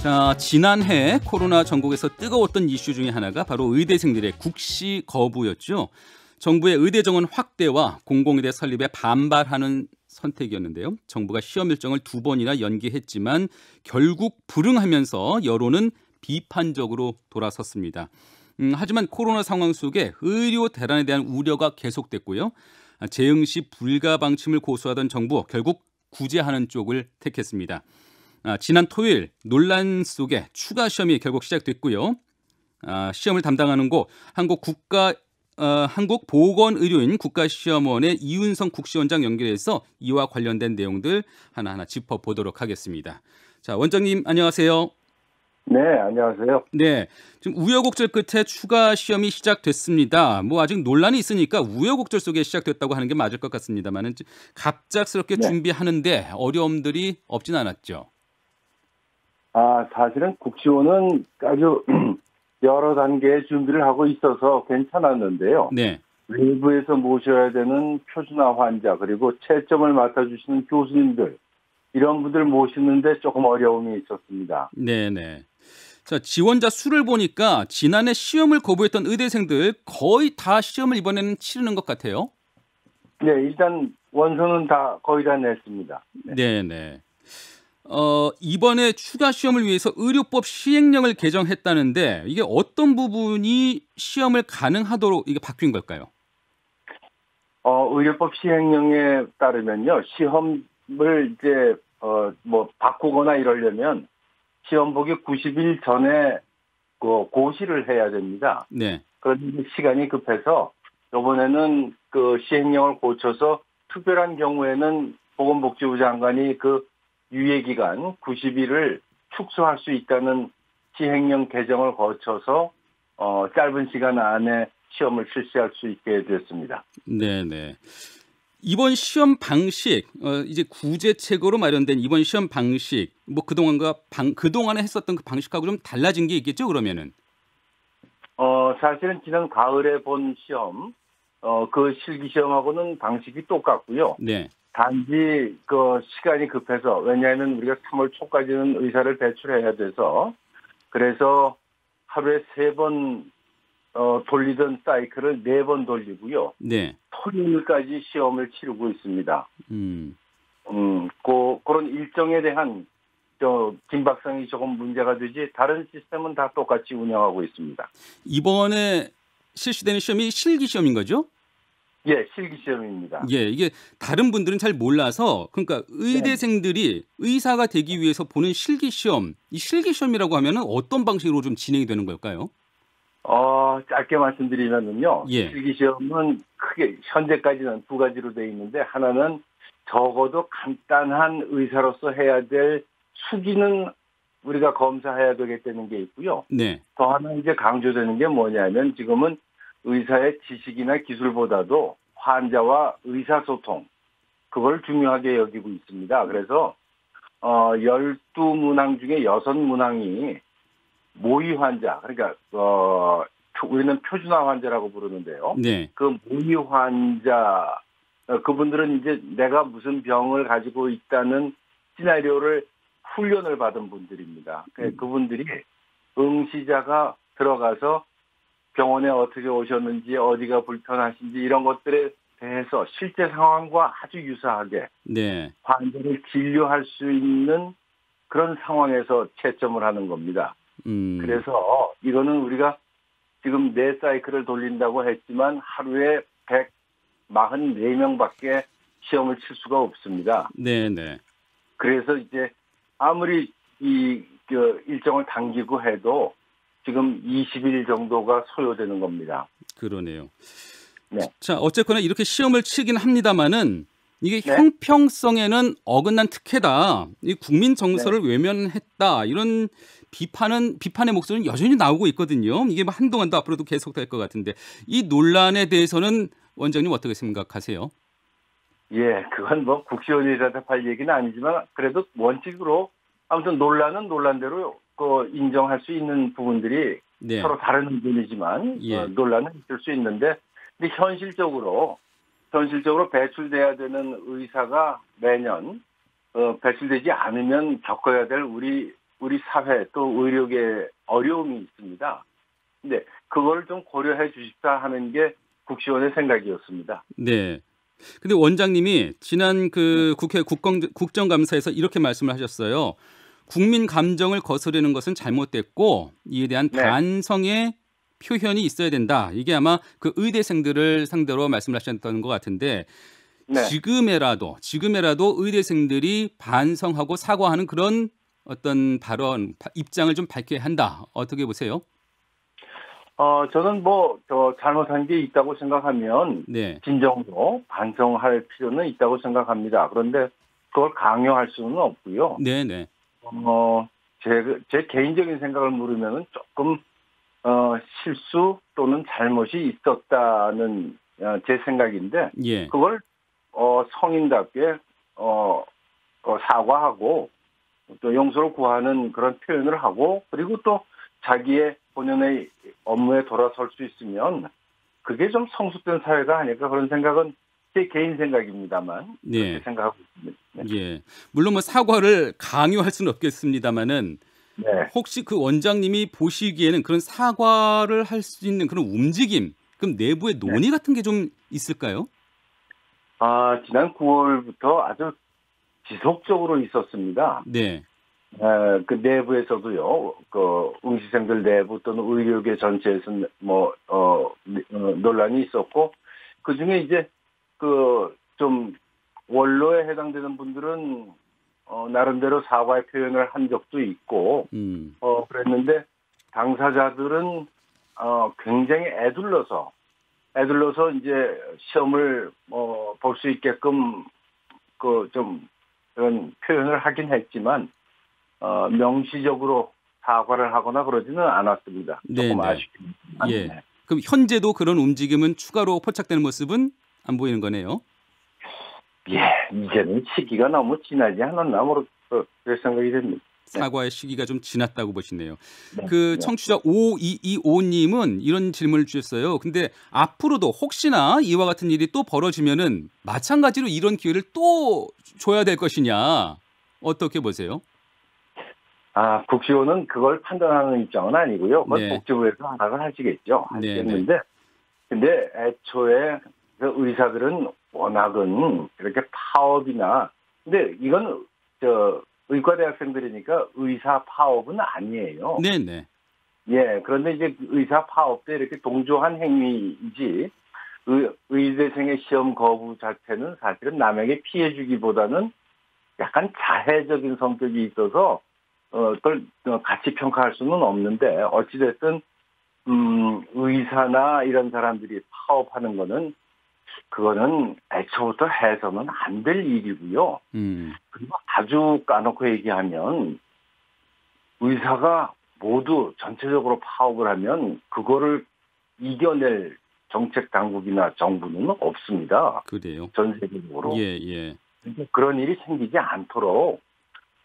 자, 지난해 코로나 전국에서 뜨거웠던 이슈 중에 하나가 바로 의대생들의 국시 거부였죠. 정부의 의대 정원 확대와 공공의대 설립에 반발하는 선택이었는데요. 정부가 시험 일정을 2번이나 연기했지만 결국 불응하면서 여론은 비판적으로 돌아섰습니다. 하지만 코로나 상황 속에 의료 대란에 대한 우려가 계속됐고요. 재응시 불가 방침을 고수하던 정부 결국 구제하는 쪽을 택했습니다. 지난 토요일 논란 속에 추가 시험이 결국 시작됐고요. 시험을 담당하는 곳 한국보건의료인 국가시험원의 이윤성 국시원장 연결해서 이와 관련된 내용들 하나하나 짚어보도록 하겠습니다. 자, 원장님 안녕하세요. 네, 안녕하세요. 네, 지금 우여곡절 끝에 추가 시험이 시작됐습니다. 아직 논란이 있으니까 우여곡절 속에 시작됐다고 하는 게 맞을 것 같습니다만 갑작스럽게 준비하는데 어려움들이 없진 않았죠. 사실은 국시원은 아주 여러 단계의 준비를 하고 있어서 괜찮았는데요. 네. 외부에서 모셔야 되는 표준화 환자 그리고 채점을 맡아주시는 교수님들 이런 분들 모시는데 조금 어려움이 있었습니다. 네네. 자, 지원자 수를 보니까 지난해 시험을 거부했던 의대생들 거의 다 시험을 이번에는 치르는 것 같아요. 네, 일단 원서는 다 거의 다 냈습니다. 네네. 이번에 추가 시험을 위해서 의료법 시행령을 개정했다는데 이게 어떤 부분이 시험을 가능하도록 이게 바뀐 걸까요? 의료법 시행령에 따르면요, 시험을 이제 바꾸거나 이러려면 시험 보기 90일 전에 고시를 해야 됩니다. 네. 그런데 시간이 급해서 이번에는 그 시행령을 고쳐서 특별한 경우에는 보건복지부 장관이 그 유예 기간 90일을 축소할 수 있다는 시행령 개정을 거쳐서 짧은 시간 안에 시험을 실시할 수 있게 됐습니다. 네네. 이번 시험 방식, 이제 구제책으로 마련된 이번 시험 방식, 그동안에 했었던 그 방식하고 좀 달라진 게 있겠죠, 그러면은? 사실은 지난 가을에 본 시험, 그 실기 시험하고는 방식이 똑같고요. 네. 단지 그 시간이 급해서, 왜냐하면 우리가 3월 초까지는 의사를 배출해야 돼서, 그래서 하루에 3번 돌리던 사이클을 4번 돌리고요. 네. 토요일까지 시험을 치르고 있습니다. 그런 일정에 대한 긴박성이 조금 문제가 되지 다른 시스템은 다 똑같이 운영하고 있습니다. 이번에 실시되는 시험이 실기 시험인 거죠? 예, 실기 시험입니다. 예, 이게 다른 분들은 잘 몰라서 그러니까 의대생들이 의사가 되기 위해서 보는 실기 시험, 이 실기 시험이라고 하면은 어떤 방식으로 좀 진행이 되는 걸까요? 짧게 말씀드리면요. 예. 실기 시험은 크게 현재까지는 2가지로 되어 있는데 하나는 적어도 간단한 의사로서 해야 될 수기는 우리가 검사해야 되겠다는 게 있고요. 네. 더 하나 이제 강조되는 게 뭐냐면 지금은 의사의 지식이나 기술보다도 환자와 의사소통 그걸 중요하게 여기고 있습니다. 그래서 12문항 중에 6문항이 모의 환자, 그러니까 우리는 표준화 환자라고 부르는데요. 네. 그 모의 환자, 그분들은 이제 내가 무슨 병을 가지고 있다는 시나리오를 훈련을 받은 분들입니다. 그분들이 응시자가 들어가서 병원에 어떻게 오셨는지, 어디가 불편하신지 이런 것들에 대해서 실제 상황과 아주 유사하게 네. 환자를 진료할 수 있는 그런 상황에서 채점을 하는 겁니다. 그래서 이거는 우리가 지금 4사이클을 돌린다고 했지만 하루에 144명밖에 시험을 칠 수가 없습니다. 네네. 그래서 이제 아무리 일정을 당기고 해도 지금 20일 정도가 소요되는 겁니다. 그러네요. 네. 자, 어쨌거나 이렇게 시험을 치긴 합니다만은 이게 네? 형평성에는 어긋난 특혜다. 이 국민 정서를 외면했다. 이런 비판의 목소리는 여전히 나오고 있거든요. 이게 한동안도 앞으로도 계속될 것 같은데 이 논란에 대해서는 원장님 어떻게 생각하세요? 예, 그건 국시원이라 답할 얘기는 아니지만 그래도 원칙으로 아무튼 논란은 논란대로 인정할 수 있는 부분들이 서로 다른 의견이지만 논란은 있을 수 있는데 근데 현실적으로 배출돼야 되는 의사가 매년 배출되지 않으면 겪어야 될 우리 우리 사회 또 의료계 어려움이 있습니다. 근데 그걸 좀 고려해 주십사 하는 게 국시원의 생각이었습니다. 네. 근데 원장님이 지난 그 국회 국정감사에서 이렇게 말씀을 하셨어요. 국민 감정을 거스르는 것은 잘못됐고 이에 대한 네. 반성의 표현이 있어야 된다. 이게 아마 그 의대생들을 상대로 말씀을 하셨던 것 같은데 네. 지금에라도 의대생들이 반성하고 사과하는 그런 어떤 발언, 입장을 좀 밝혀야 한다. 어떻게 보세요? 저는 저 잘못한 게 있다고 생각하면 네. 진정으로 반성할 필요는 있다고 생각합니다. 그런데 그걸 강요할 수는 없고요. 네네. 제 개인적인 생각을 물으면은 조금 실수 또는 잘못이 있었다는 제 생각인데 예. 그걸 성인답게 사과하고 또 용서를 구하는 그런 표현을 하고 그리고 또 자기의 본연의 업무에 돌아설 수 있으면 그게 좀 성숙된 사회가 아닐까 그런 생각은 제 개인 생각입니다만 네. 그렇게 생각하고 있습니다. 네. 예. 물론 뭐 사과를 강요할 수는 없겠습니다만은 네. 혹시 그 원장님이 보시기에는 그런 사과를 할 수 있는 그런 움직임, 그럼 내부의 논의 같은 게 좀 있을까요? 지난 9월부터 아주 지속적으로 있었습니다. 네. 그 내부에서도요, 그 응시생들 내부 또는 의료계 전체에서 논란이 있었고, 그 중에 이제 그 좀 원로에 해당되는 분들은 나름대로 사과의 표현을 한 적도 있고, 그랬는데 당사자들은 굉장히 애둘러서 이제 시험을 볼 수 있게끔 그 좀 그런 표현을 하긴 했지만 명시적으로 사과를 하거나 그러지는 않았습니다. 조금 네네. 아쉽긴 예. 한데. 그럼 현재도 그런 움직임은 추가로 포착되는 모습은 안 보이는 거네요. 예, 이제는 시기가 너무 지나지 않았나 그럴 생각이 됩니다. 사과의 시기가 좀 지났다고 보시네요. 네. 그 네. 청취자 5225님은 이런 질문을 주셨어요. 근데 앞으로도 혹시나 이와 같은 일이 또 벌어지면은 마찬가지로 이런 기회를 또 줘야 될 것이냐. 어떻게 보세요? 국시원은 그걸 판단하는 입장은 아니고요. 그건 네. 복지부에서 알아서 하시겠죠. 네, 하시겠는데, 근데 애초에 그 의사들은 워낙은 이렇게 파업이나, 근데 이건 의과대학생들이니까 의사 파업은 아니에요. 네네. 예, 그런데 이제 의사 파업 때 이렇게 동조한 행위이지, 의대생의 시험 거부 자체는 사실은 남에게 피해 주기보다는 약간 자해적인 성격이 있어서 그걸 같이 평가할 수는 없는데 어찌됐든 의사나 이런 사람들이 파업하는 거는 그거는 애초부터 해서는 안 될 일이고요. 그리고 아주 까놓고 얘기하면 의사가 모두 전체적으로 파업을 하면 그거를 이겨낼 정책 당국이나 정부는 없습니다. 그래요. 전 세계적으로. 예. 그러니까 그런 일이 생기지 않도록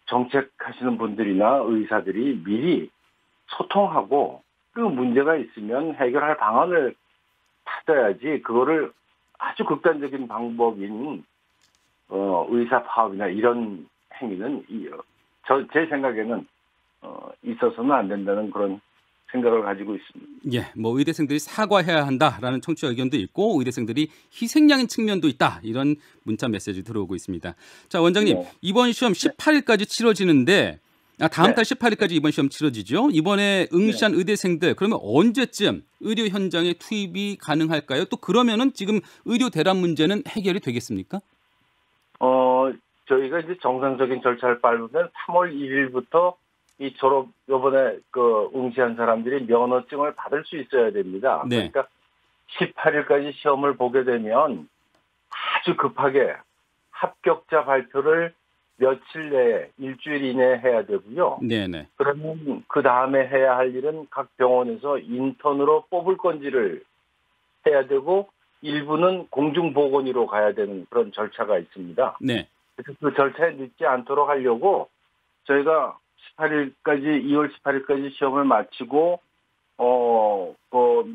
정책하시는 분들이나 의사들이 미리 소통하고 그 문제가 있으면 해결할 방안을 찾아야지 그거를 아주 극단적인 방법인 의사 파업이나 이런 행위는 제 생각에는 있어서는 안 된다는 그런 생각을 가지고 있습니다. 예, 뭐 의대생들이 사과해야 한다라는 청취자 의견도 있고 의대생들이 희생양인 측면도 있다 이런 문자 메시지 들어오고 있습니다. 자 원장님 네. 이번 시험 18일까지 치러지는데 다음 네. 달 18일까지 이번 시험 치러지죠. 이번에 응시한 의대생들 그러면 언제쯤 의료 현장에 투입이 가능할까요? 또 그러면은 지금 의료 대란 문제는 해결이 되겠습니까? 저희가 이제 정상적인 절차를 밟으면 3월 1일부터 이 요번에 그 응시한 사람들이 면허증을 받을 수 있어야 됩니다. 네. 그러니까 18일까지 시험을 보게 되면 아주 급하게 합격자 발표를 며칠 내에 일주일 이내에 해야 되고요. 네네. 그러면 그 다음에 해야 할 일은 각 병원에서 인턴으로 뽑을 건지를 해야 되고 일부는 공중보건의로 가야 되는 그런 절차가 있습니다. 네. 그래서 그 절차에 늦지 않도록 하려고 저희가 18일까지 2월 18일까지 시험을 마치고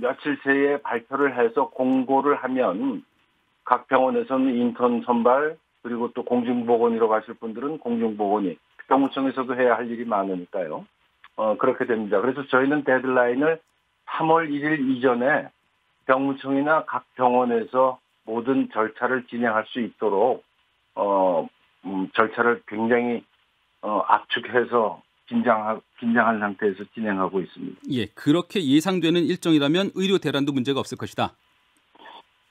며칠 새에 발표를 해서 공고를 하면 각 병원에서는 인턴 선발 그리고 또 공중보건의로 가실 분들은 공중보건의 병무청에서도 해야 할 일이 많으니까요. 그렇게 됩니다. 그래서 저희는 데드라인을 3월 1일 이전에 병무청이나 각 병원에서 모든 절차를 진행할 수 있도록 절차를 굉장히 압축해서 긴장한 상태에서 진행하고 있습니다. 예, 그렇게 예상되는 일정이라면 의료 대란도 문제가 없을 것이다.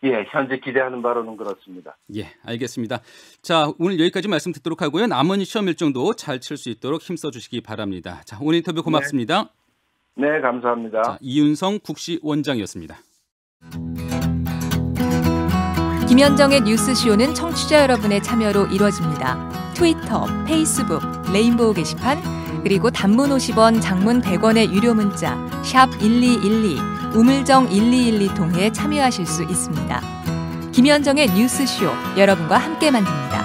예, 현재 기대하는 바로는 그렇습니다. 예, 알겠습니다. 자, 오늘 여기까지 말씀 듣도록 하고요. 남은 시험 일정도 잘 칠 수 있도록 힘써 주시기 바랍니다. 자, 오늘 인터뷰 고맙습니다. 네, 감사합니다. 자, 이윤성 국시 원장이었습니다. 김현정의 뉴스쇼는 청취자 여러분의 참여로 이루어집니다. 트위터, 페이스북, 레인보우 게시판, 그리고 단문 50원, 장문 100원의 유료 문자 샵 1212, 우물정 1212 통해 참여하실 수 있습니다. 김현정의 뉴스쇼, 여러분과 함께 만듭니다.